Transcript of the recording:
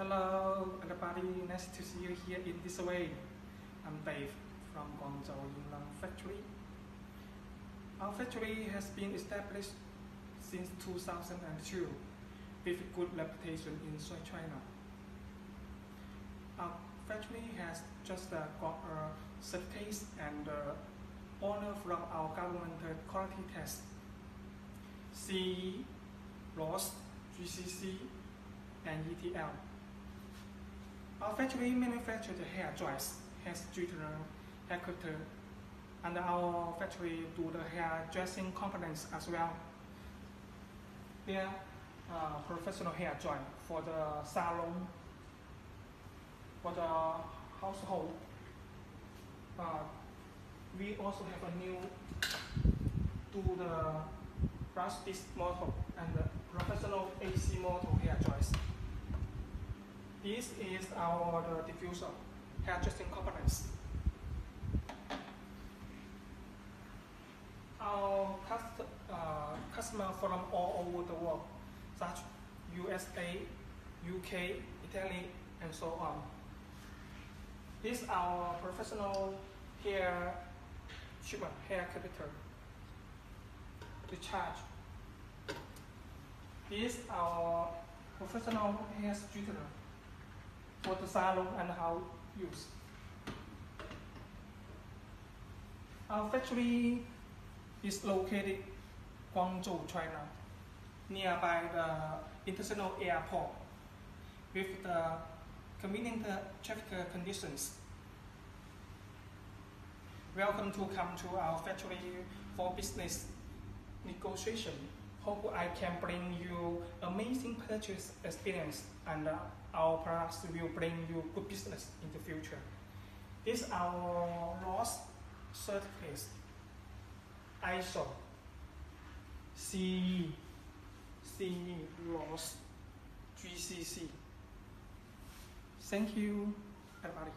Hello everybody, nice to see you here in this way. I'm Dave from Guangzhou Yinglang factory. Our factory has been established since 2002 with good reputation in South China. Our factory has just got a certificate and honor from our government quality test, CE, ROS, GCC, and ETL. Our factory manufactures hair dryers, hair straightener, hair cutter, and our factory do the hair dressing components as well. They are professional hair dryer for the salon, for the household. We also have a new to the brush disc model and the professional AC model hair dryers. This is our diffuser, hair dressing components. Our customer from all over the world, such USA, UK, Italy, and so on. This is our professional hair treatment, hair capital, recharge. This is our professional hair straightener for the salon and house use. Our factory is located in Guangzhou, China, nearby the international airport, with the convenient traffic conditions. Welcome to come to our factory for business negotiation. Hope I can bring you amazing purchase experience, and our products will bring you good business in the future. This is our ROS certificate, ISO, CE, ROS, GCC. Thank you, everybody.